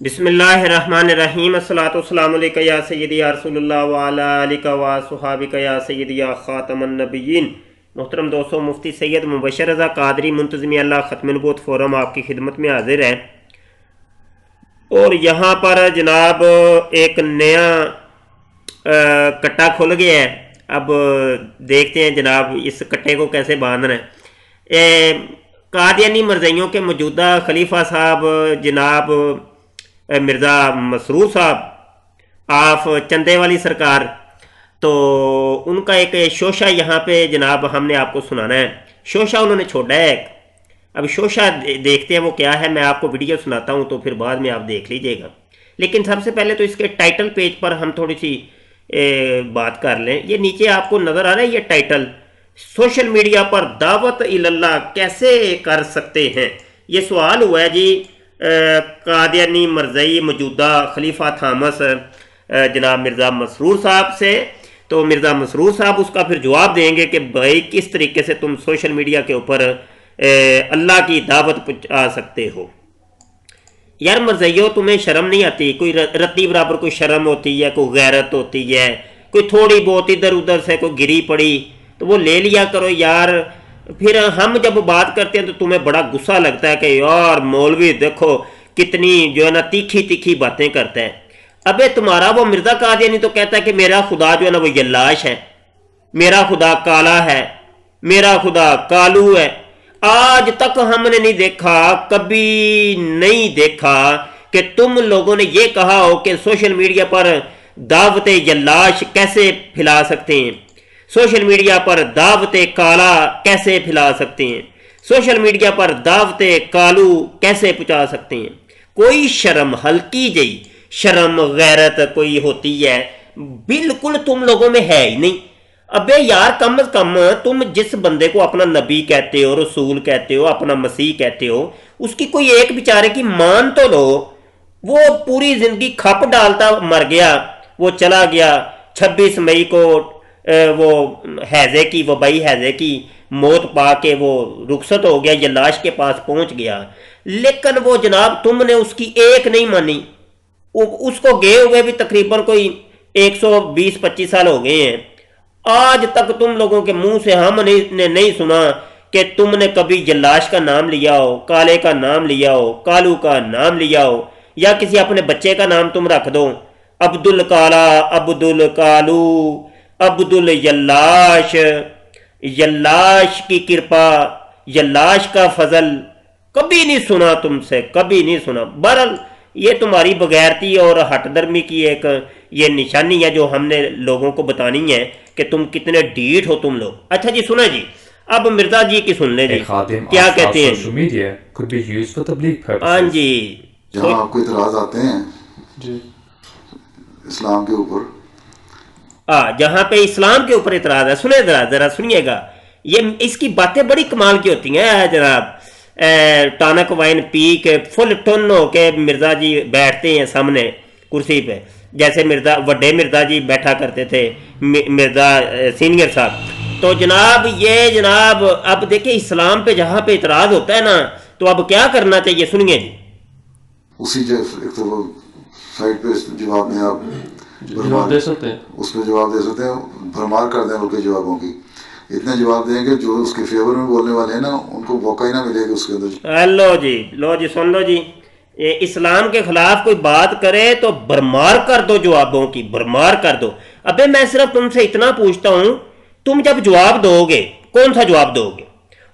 बिस्मिल्लाहिर्रहमानिर्रहीम अस्सलातु वस्सलामु अलैका या सय्यदी या रसूलुल्लाह व अला आलिका व सुहाबिका या सय्यदी या खातमन नबिय्यीन। मोहतरम दोस्तों, मुफ्ती सैयद मुबशर रज़ा कादरी मुंतज़िम अल्लाह ख़त्म नबूवत फ़ोरम आपकी खिदमत में हाजिर है। और यहाँ पर जनाब एक नया कट्टा खुल गया है। अब देखते हैं जनाब इस कट्टे को कैसे बांधना है। कादियानी मरज़इयों के मौजूदा खलीफा साहब जनाब मिर्ज़ा मसरूर साहब आफ चंदे वाली सरकार, तो उनका एक शोशा यहाँ पे जनाब हमने आपको सुनाना है। शोशा उन्होंने छोड़ा है। अब शोशा देखते हैं वो क्या है। मैं आपको वीडियो सुनाता हूँ तो फिर बाद में आप देख लीजिएगा। लेकिन सबसे पहले तो इसके टाइटल पेज पर हम थोड़ी सी बात कर लें। ये नीचे आपको नज़र आ रहा है, ये टाइटल सोशल मीडिया पर दावत इल्लल्लाह कैसे कर सकते हैं। ये सवाल हुआ है जी कादियानी मरज़ई मौजूदा खलीफा थामस जनाब मिर्ज़ा मसरूर साहब से। तो मिर्ज़ा मसरूर साहब उसका फिर जवाब देंगे कि भाई किस तरीके से तुम सोशल मीडिया के ऊपर अल्लाह की दावत पहुँचा सकते हो। यार मरज़इयों, तुम्हें शर्म नहीं आती? कोई रत्ती बराबर कोई शर्म होती है, कोई गैरत होती है, कोई थोड़ी बहुत इधर उधर से कोई गिरी पड़ी तो वो ले लिया करो यार। फिर हम जब बात करते हैं तो तुम्हें बड़ा गुस्सा लगता है कि यार मौलवी देखो कितनी जो है ना तीखी तीखी बातें करते हैं। अबे तुम्हारा वो मिर्ज़ा कादियानी तो कहता है कि मेरा खुदा जो है ना वो यल्लाश है, मेरा खुदा काला है, मेरा खुदा कालू है। आज तक हमने नहीं देखा, कभी नहीं देखा कि तुम लोगों ने ये कहा हो कि सोशल मीडिया पर दावत यल्लाश कैसे फैला सकते हैं, सोशल मीडिया पर दावत काला कैसे फैला सकते हैं, सोशल मीडिया पर दावत कालू कैसे पहुंचा सकते हैं। कोई शर्म, हल्की जई शर्म गैरत कोई होती है, बिल्कुल तुम लोगों में है ही नहीं। अबे यार कम से कम तुम जिस बंदे को अपना नबी कहते हो, रसूल कहते हो, अपना मसीह कहते हो, उसकी कोई एक बेचारे की मान तो लो। वो पूरी जिंदगी खप डालता मर गया, वो चला गया 26 मई को वो हैजे की वबाई हैजे की मौत पा के वो रुखसत हो गया, ये लाश के पास पहुंच गया। लेकिन वो जनाब तुमने उसकी एक नहीं मानी। उसको गए हुए भी तकरीबन कोई 120-25 साल हो गए हैं। आज तक तुम लोगों के मुंह से हमने नहीं सुना कि तुमने कभी जल्लाश का नाम लिया हो, काले का नाम लिया हो, कालू का नाम लिया हो, या किसी अपने बच्चे का नाम तुम रख दो, अब्दुल काला, अब्दुल कालू, अब्दुल यल्लाश, यल्लाश की कृपा, यल्लाश का फजल। कभी नहीं सुना तुमसे, कभी नहीं सुना। बहरहाल ये तुम्हारी बगैरती और हटदर्मी की एक ये निशानी है जो हमने लोगों को बतानी है कि तुम कितने ढीठ हो तुम लोग। अच्छा जी, सुना जी, अब मिर्जा जी की सुन ले जी क्या कहते हैं। हाँ जी, जहाँ आपको इतराज आते हैं जी इस्लाम के ऊपर, जहाँ पे इस्लाम के ऊपर इतराज है, सुने जरा सुनिएगा। ये इसकी बातें बड़ी कमाल की होती हैं जनाब। टॉनिक वाइन पी के फुल टन हो के मिर्जा जी बैठते हैं सामने कुर्सी पे, जैसे मिर्जा वड्डे मिर्जा जी बैठा करते थे, मिर्जा सीनियर साहब। तो जनाब ये जनाब अब देखिए इस्लाम पे जहाँ पे इतराज होता है ना, तो अब क्या करना चाहिए सुनिए जी। उसी एक तो साइड पे जवाब में आप जवाब दे सकते हैं, उसमें जवाब दे सकते हैं, भरमार कर दें उनके जवाबों की। इतने जवाब देंगे जो उसके फेवर में बोलने वाले हैं ना, उनको मौका ही ना मिलेगा उसके अंदर। लो जी सुन लो जी, ये इस्लाम के खिलाफ कोई बात करे तो भरमार कर दो, जवाबों की भरमार कर दो। अबे मैं सिर्फ तुमसे इतना पूछता हूं, तुम जब जवाब दोगे कौन सा जवाब दोगे?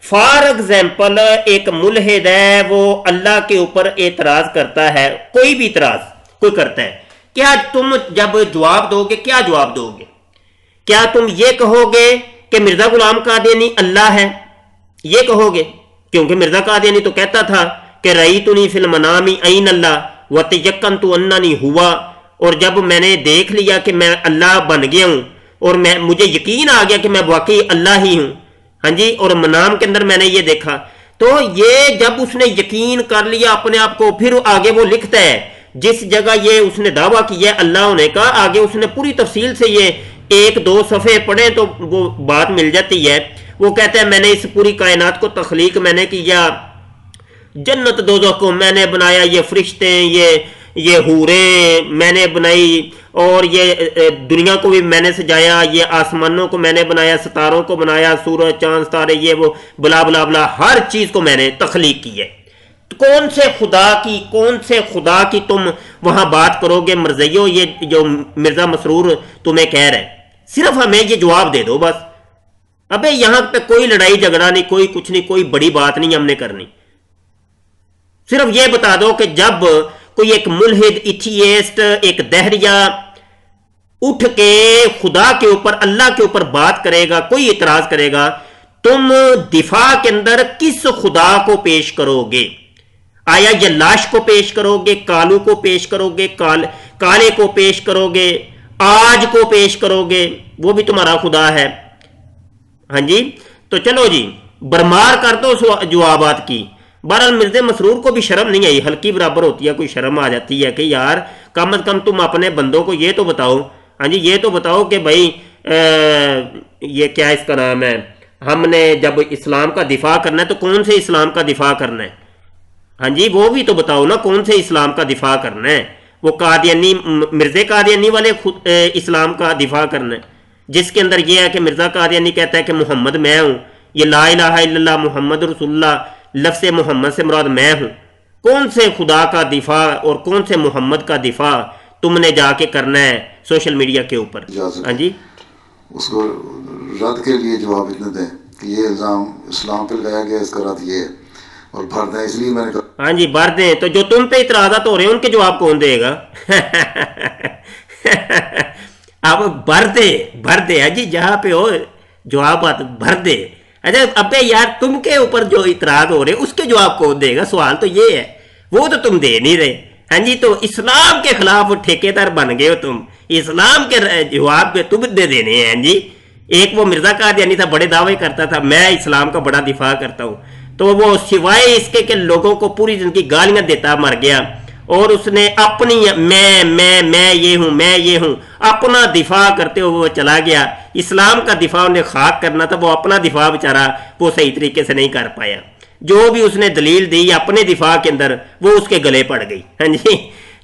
फॉर एग्जाम्पल एक मुल्हिद है, वो अल्लाह के ऊपर एतराज करता है, कोई भी इतराज कोई करता है, क्या तुम जब जवाब दोगे क्या जवाब दोगे? क्या तुम ये कहोगे कि मिर्जा गुलाम कादियानी अल्लाह है, ये कहोगे? क्योंकि मिर्जा कादियानी तो कहता था कि रई तुनी फिल मनामी ऐन अल्लाह व तयक्कन तु अन्ननी हुआ, और जब मैंने देख लिया कि मैं अल्लाह बन गया हूं और मुझे यकीन आ गया कि मैं वाकई अल्लाह ही हूं, हाँ जी, और मनाम के अंदर मैंने ये देखा। तो ये जब उसने यकीन कर लिया अपने आप को, फिर आगे वो लिखता है जिस जगह ये उसने दावा किया अल्लाह होने का, आगे उसने पूरी तफसील से ये 1-2 सफ़े पढ़े तो वो बात मिल जाती है। वो कहता है मैंने इस पूरी कायनात को तख्लीक मैंने किया, जन्नत दोज़ख को मैंने बनाया, ये फरिश्ते, ये हूरें मैंने बनाई, और ये दुनिया को भी मैंने सजाया, ये आसमानों को मैंने बनाया, सितारों को बनाया, सूरज चांद तारे ये वो बला बला बला, हर चीज़ को मैंने तख्लीक की है। तो कौन से खुदा की तुम वहाँ बात करोगे मरज़इयो, ये जो मिर्ज़ा मसरूर तुम्हें कह रहे हैं? सिर्फ हमें ये जवाब दे दो बस। अबे यहाँ पे कोई लड़ाई झगड़ा नहीं, कोई कुछ नहीं, कोई बड़ी बात नहीं हमने करनी। सिर्फ ये बता दो कि जब कोई एक मुल्हिद, इथियस्ट, एक दहरिया उठ के खुदा के ऊपर, अल्लाह के ऊपर बात करेगा, कोई इतराज करेगा, तुम दिफा के अंदर किस खुदा को पेश करोगे? आया ये लाश को पेश करोगे, कालू को पेश करोगे, काले को पेश करोगे, आज को पेश करोगे, वो भी तुम्हारा खुदा है। हाँ जी, तो चलो जी, बरमार कर दो जवाबात की। बहरहाल मिर्ज़ा मसरूर को भी शर्म नहीं आई, हल्की बराबर होती है, कोई शर्म आ जाती है कि यार कम अज कम तुम अपने बंदों को ये तो बताओ। हाँ जी, ये तो बताओ कि भाई ये क्या इसका नाम है, हमने जब इस्लाम का दिफा करना है तो कौन से इस्लाम का दिफा करना है? हाँ जी, वो भी तो बताओ ना, कौन से इस्लाम का दिफा करना है? वो कादियानी, मिर्ज़ा कादियानी वाले खुद इस्लाम का दिफा करना है, जिसके अंदर यह है कि मिर्ज़ा कादियानी कहता है कि मोहम्मद मैं हूँ, ये ला इलाहा इल्लल्लाह मुहम्मद रसूलुल्लाह, लफ्ज़ मोहम्मद से मुराद मैं हूँ। कौन से खुदा का दिफा और कौन से मोहम्मद का दिफा तुमने जाके करना है सोशल मीडिया के ऊपर? हाँ जी, उसको रद्द के लिए जवाब इतने दें कि ये इल्ज़ाम इस्लाम पे लगाया गया, इसका रद्द ये है, और भर दें। इसलिए मैंने कहा हाँ जी, भर दें। तो जो तुम पे इतराज़ात हो रहे हैं उनके जवाब कौन देगा? अब भर दे हाँ जी, जहाँ पे हो जवाब भर दे। अच्छा अबे यार, तुम के ऊपर जो इतराज हो रहे उसके जवाब कौन देगा? सवाल तो ये है, वो तो तुम दे नहीं रहे। हाँ जी, तो इस्लाम के खिलाफ ठेकेदार बन गए हो तुम, इस्लाम के जवाब के तुम दे देने हैं। जी, एक वो मिर्ज़ा कादियानी था, बड़े दावे करता था मैं इस्लाम का बड़ा दिफा करता हूँ, तो वो सिवाय इसके के लोगों को पूरी जिंदगी गालियां देता मर गया, और उसने अपनी मैं ये हूँ अपना दिफा करते हुए वो चला गया। इस्लाम का दिफा उन्हें खाक करना था, वो अपना दिफा बेचारा वो सही तरीके से नहीं कर पाया। जो भी उसने दलील दी अपने दिफा के अंदर वो उसके गले पड़ गई। हाँ जी,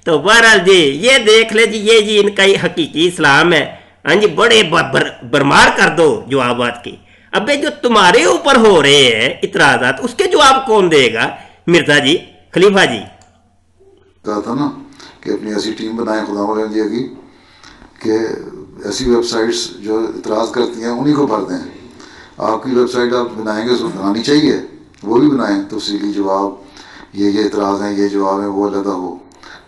तो बहरहाल जी ये देख ले जी, ये जी इनका ही हकीकी इस्लाम है। हाँ जी, बड़े बरमार कर दो जवाबात की। अबे जो तुम्हारे ऊपर हो रहे हैं इतराजात, उसके जवाब कौन देगा? मिर्जा जी, खलीफा जी कहा था ना कि अपनी ऐसी टीम बनाएं खुदा इंडिया की कि ऐसी वेबसाइट्स जो इतराज़ करती हैं उन्हीं को भर दें। आपकी वेबसाइट आप बनाएंगे तो बनानी चाहिए, वो भी बनाएं, तफसीली जवाब, ये इतराज़ हैं, ये जवाब है, वो अलग हो,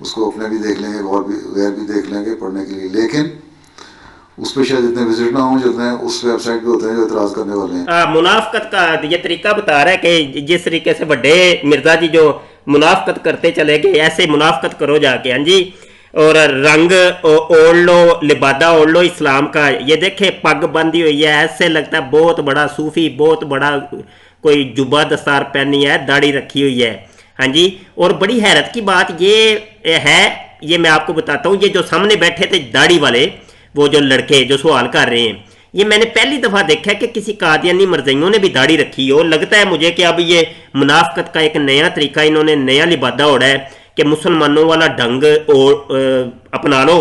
उसको अपने भी देख लेंगे और भी गैर भी देख लेंगे पढ़ने के लिए। लेकिन उस पर शायद इतने विजिट ना हो जितने उस वेबसाइट पे होते हैं जो इतराज़ करने वाले हैं। मुनाफकत का ये तरीका बता रहा है कि जिस तरीके से बड़े मिर्जा जी जो मुनाफकत करते चले गए, ऐसे मुनाफकत करो जाके। हाँ जी, और रंग ओढ़ लो, लिबादा ओढ़ लो इस्लाम का। ये देखे पग बंधी हुई है, ऐसे लगता है बहुत बड़ा सूफी, बहुत बड़ा कोई जुब्बा दस्तार पहनी है, दाढ़ी रखी हुई है। हाँ जी, और बड़ी हैरत की बात ये है, ये मैं आपको बताता हूँ, ये जो सामने बैठे थे दाढ़ी वाले वो जो लड़के जो सवाल कर रहे हैं, ये मैंने पहली दफ़ा देखा है कि किसी कादियानी मरज़इयों ने भी दाढ़ी रखी हो। लगता है मुझे कि अब ये मुनाफकत का एक नया तरीका, इन्होंने नया लिबादा ओढ़ा है कि मुसलमानों वाला ढंग अपना लो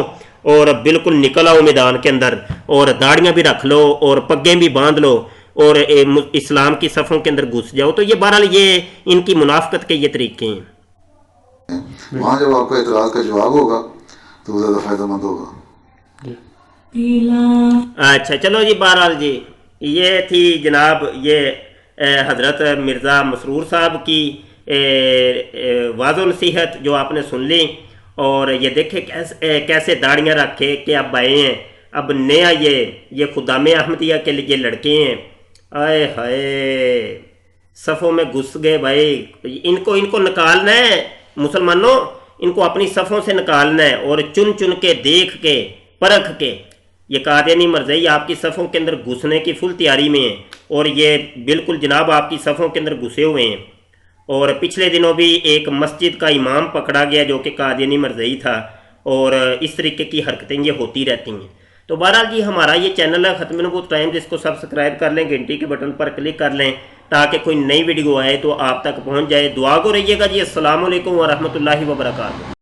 और बिल्कुल निकल आओ मैदान के अंदर, और दाढ़ियाँ भी रख लो और पग्गें भी बांध लो और इस्लाम की सफ़ों के अंदर घुस जाओ। तो ये बहरहाल ये इनकी मुनाफकत के ये तरीके हैं। वहाँ जब आपका इतराज़ का जवाब होगा तो ज़्यादा फ़ायदेमंद होगा। अच्छा चलो जी, बहरहाल जी ये थी जनाब ये हज़रत मिर्ज़ा मसरूर साहब की वाज़ो नसीहत जो आपने सुन ली। और ये देखे कैसे दाढ़ियाँ रखे कि अब आए हैं, अब नया ये खुदाम अहमदिया के लिए लड़के हैं। आए हाय, सफ़ों में घुस गए भाई। इनको निकालना है मुसलमानों, इनको अपनी सफ़ों से निकालना है और चुन चुन के देख के परख के। ये कादियानी मरज़ई आपकी सफ़ों के अंदर घुसने की फुल तैयारी में है और ये बिल्कुल जनाब आपकी सफ़ों के अंदर घुसे हुए हैं। और पिछले दिनों भी एक मस्जिद का इमाम पकड़ा गया जो कि कादियानी मरज़ई था, और इस तरीके की हरकतें ये होती रहती हैं। तो बहरहाल जी हमारा ये चैनल है ख़त्म नबूवत टाइम, जिसको सब्सक्राइब कर लें, घंटी के बटन पर क्लिक कर लें ताकि कोई नई वीडियो आए तो आप तक पहुँच जाए। दुआ को रहिएगा जी। अस्सलामु अलैकुम व रहमतुल्लाहि व बरकातुहू।